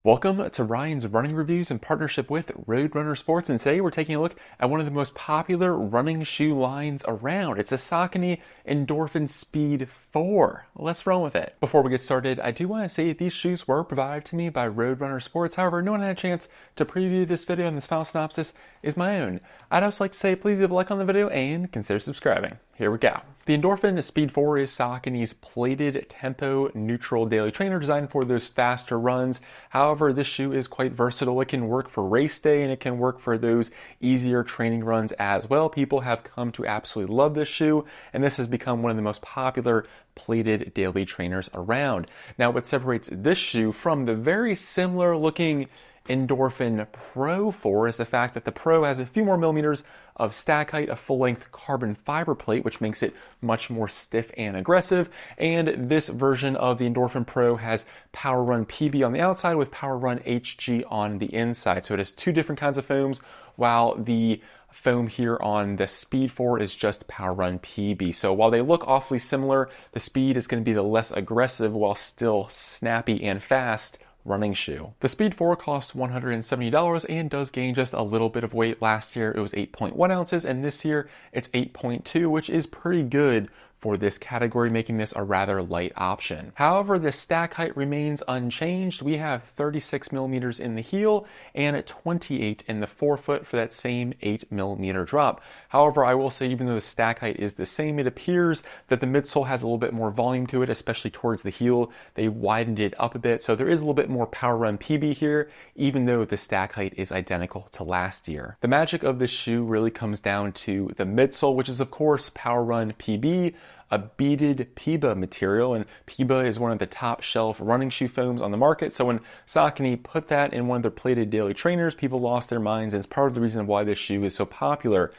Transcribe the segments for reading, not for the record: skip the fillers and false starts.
Welcome to Ryan's Running Reviews in partnership with Roadrunner Sports, and today we're taking a look at one of the most popular running shoe lines around. It's a Saucony Endorphin Speed 4. Let's run with it. Before we get started, I do want to say these shoes were provided to me by Roadrunner Sports. However, no one had a chance to preview this video, and this final synopsis is my own. I'd also like to say please leave a like on the video and consider subscribing. Here we go. The Endorphin Speed 4 is Saucony's plated tempo neutral daily trainer designed for those faster runs. However, this shoe is quite versatile. It can work for race day and it can work for those easier training runs as well. People have come to absolutely love this shoe, and this has become one of the most popular plated daily trainers around. Now, what separates this shoe from the very similar looking Endorphin Pro 4 is the fact that the Pro has a few more millimeters of stack height, a full-length carbon fiber plate, which makes it much more stiff and aggressive. And this version of the Endorphin Pro has PWRRUN PB on the outside with PWRRUN HG on the inside. So it has two different kinds of foams, while the foam here on the Speed 4 is just PWRRUN PB. So while they look awfully similar, the Speed is going to be the less aggressive while still snappy and fast running shoe. The Speed 4 costs $170 and does gain just a little bit of weight. Last year it was 8.1 ounces and this year it's 8.2, which is pretty good for this category, making this a rather light option. However, the stack height remains unchanged. We have 36 millimeters in the heel and 28 in the forefoot for that same 8 millimeter drop. However, I will say even though the stack height is the same, it appears that the midsole has a little bit more volume to it, especially towards the heel. They widened it up a bit, so there is a little bit more PWRRUN PB here, even though the stack height is identical to last year. The magic of this shoe really comes down to the midsole, which is of course PWRRUN PB, a beaded PEBA material, and PEBA is one of the top shelf running shoe foams on the market. So when Saucony put that in one of their plated daily trainers, people lost their minds, and it's part of the reason why this shoe is so popular.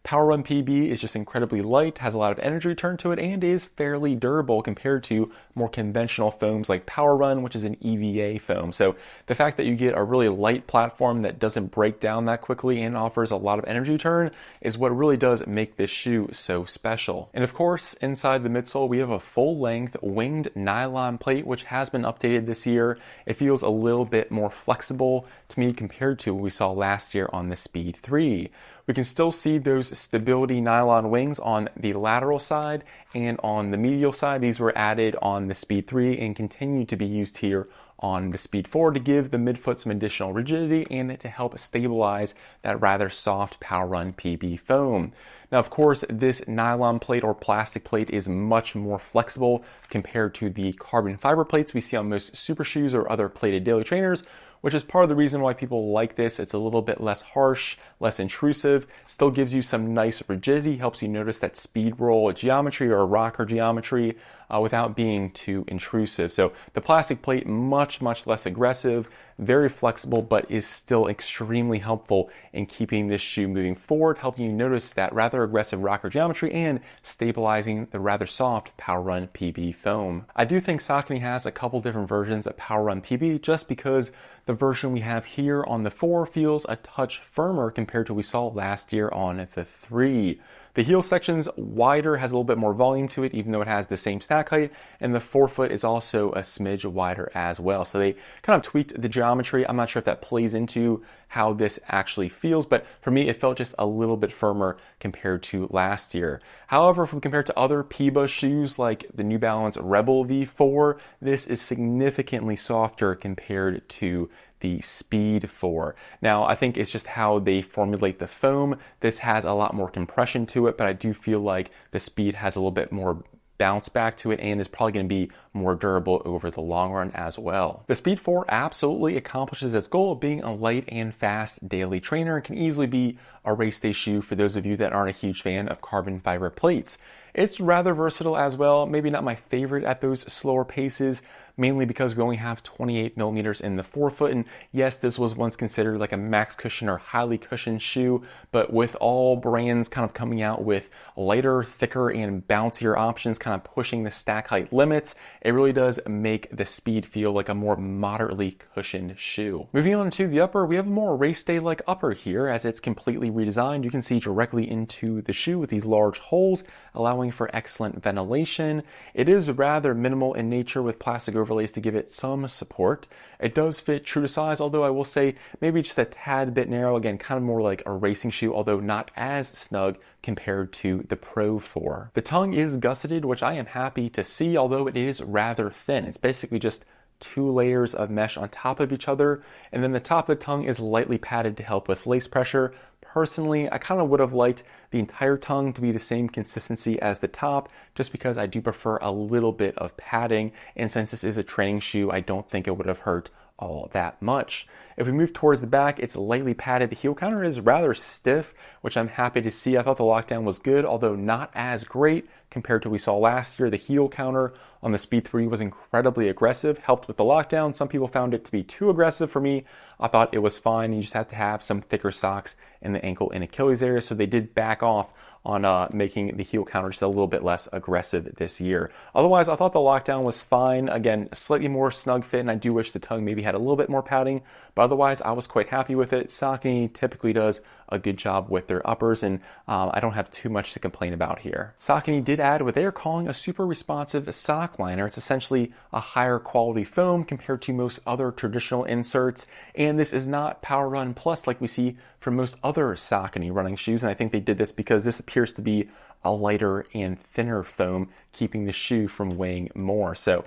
PWRRUN PB is just incredibly light, has a lot of energy return to it, and is fairly durable compared to more conventional foams like PWRRUN, which is an EVA foam. So the fact that you get a really light platform that doesn't break down that quickly and offers a lot of energy return is what really does make this shoe so special. And of course, inside the midsole, we have a full-length winged nylon plate, which has been updated this year. It feels a little bit more flexible to me compared to what we saw last year on the Speed 3. We can still see those stability nylon wings on the lateral side and on the medial side. These were added on the Speed 3 and continue to be used here on the Speed 4 to give the midfoot some additional rigidity and to help stabilize that rather soft PWRRUN PB foam. Now, of course, this nylon plate or plastic plate is much more flexible compared to the carbon fiber plates we see on most super shoes or other plated daily trainers, which is part of the reason why people like this. It's a little bit less harsh, less intrusive, still gives you some nice rigidity, helps you notice that SPEEDROLL geometry or rocker geometry without being too intrusive. So the plastic plate, much less aggressive, very flexible, but is still extremely helpful in keeping this shoe moving forward, helping you notice that rather aggressive rocker geometry and stabilizing the rather soft PWRRUN PB foam. I do think Saucony has a couple different versions of PWRRUN PB just because the version we have here on the 4 feels a touch firmer compared to what we saw last year on the 3. The heel section's wider, has a little bit more volume to it, even though it has the same stack height, and the forefoot is also a smidge wider as well. So they kind of tweaked the geometry. I'm not sure if that plays into how this actually feels, but for me, it felt just a little bit firmer compared to last year. However, if we compare it to other PEBA shoes like the New Balance Rebel V4, this is significantly softer compared to the Speed 4. Now, I think it's just how they formulate the foam. This has a lot more compression to it, but I do feel like the Speed has a little bit more bounce back to it and is probably going to be more durable over the long run as well. The Speed 4 absolutely accomplishes its goal of being a light and fast daily trainer and can easily be a race day shoe for those of you that aren't a huge fan of carbon fiber plates. It's rather versatile as well, maybe not my favorite at those slower paces, mainly because we only have 28 millimeters in the forefoot. And yes, this was once considered like a max cushion or highly cushioned shoe, but with all brands kind of coming out with lighter, thicker, and bouncier options, kind of pushing the stack height limits, it really does make the Speed feel like a more moderately cushioned shoe. Moving on to the upper, we have a more race day-like upper here as it's completely redesigned. You can see directly into the shoe with these large holes, allowing allowing for excellent ventilation. It is rather minimal in nature with plastic overlays to give it some support. It does fit true to size, although I will say maybe just a tad bit narrow. Again, kind of more like a racing shoe, although not as snug compared to the Pro 4. The tongue is gusseted, which I am happy to see, although it is rather thin. It's basically just 2 layers of mesh on top of each other, and then the top of the tongue is lightly padded to help with lace pressure. Personally, I kind of would have liked the entire tongue to be the same consistency as the top, just because I do prefer a little bit of padding, and since this is a training shoe, I don't think it would have hurt all that much. If we move towards the back, it's lightly padded. The heel counter is rather stiff, which I'm happy to see. I thought the lockdown was good, although not as great compared to what we saw last year. The heel counter on the Speed 3 was incredibly aggressive, helped with the lockdown. Some people found it to be too aggressive. For me, I thought it was fine. You just have to have some thicker socks in the ankle and Achilles area, so they did back off on making the heel counter just a little bit less aggressive this year. Otherwise, I thought the lockdown was fine. Again, slightly more snug fit, and I do wish the tongue maybe had a little bit more padding, but otherwise, I was quite happy with it. Saucony typically does a good job with their uppers, and I don't have too much to complain about here. Saucony did add what they are calling a super responsive sock liner. It's essentially a higher quality foam compared to most other traditional inserts, and this is not PWRRUN Plus like we see from most other Saucony running shoes, and I think they did this because this appears to be a lighter and thinner foam, keeping the shoe from weighing more. So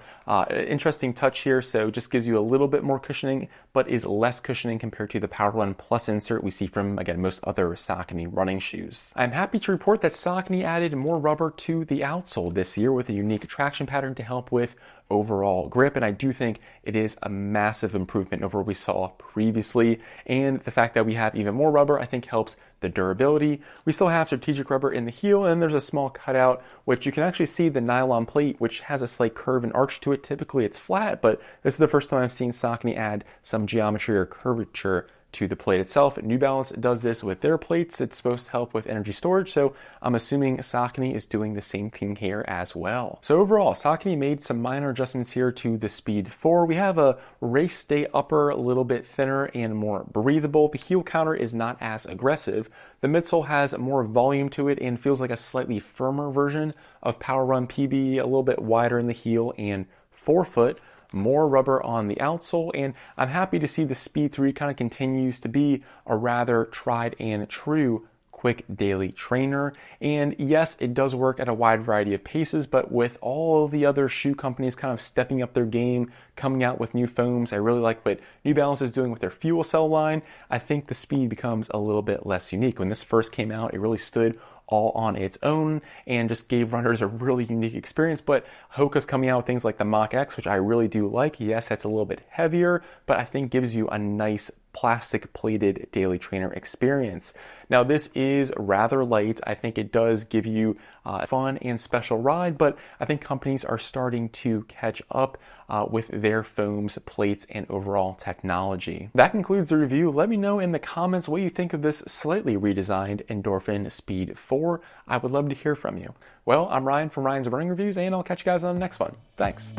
interesting touch here. So just gives you a little bit more cushioning, but is less cushioning compared to the PWRRUN Plus insert we see from, again, most other Saucony running shoes. I'm happy to report that Saucony added more rubber to the outsole this year with a unique traction pattern to help with overall grip, and I do think it is a massive improvement over what we saw previously, and the fact that we have even more rubber I think helps the durability. We still have strategic rubber in the heel, and there's a small cutout which you can actually see the nylon plate, which has a slight curve and arch to it. Typically it's flat, but this is the first time I've seen Saucony add some geometry or curvature to the plate itself. New Balance does this with their plates. It's supposed to help with energy storage, so I'm assuming Saucony is doing the same thing here as well. So overall, Saucony made some minor adjustments here to the Speed 4. We have a race day upper, a little bit thinner and more breathable. The heel counter is not as aggressive. The midsole has more volume to it and feels like a slightly firmer version of PWRRUN PB, a little bit wider in the heel and forefoot. More rubber on the outsole, and I'm happy to see the Speed 3 kind of continues to be a rather tried and true quick daily trainer. And yes, it does work at a wide variety of paces, but with all the other shoe companies kind of stepping up their game, coming out with new foams, I really like what New Balance is doing with their fuel cell line. I think the Speed becomes a little bit less unique. When this first came out, it really stood all on its own and just gave runners a really unique experience. But Hoka's coming out with things like the Mach X, which I really do like. Yes, that's a little bit heavier, but I think gives you a nice plastic plated daily trainer experience. Now this is rather light. I think it does give you a fun and special ride, but I think companies are starting to catch up with their foams, plates, and overall technology. That concludes the review. Let me know in the comments what you think of this slightly redesigned Endorphin Speed 4. I would love to hear from you. Well, I'm Ryan from Ryan's Running Reviews, and I'll catch you guys on the next one. Thanks.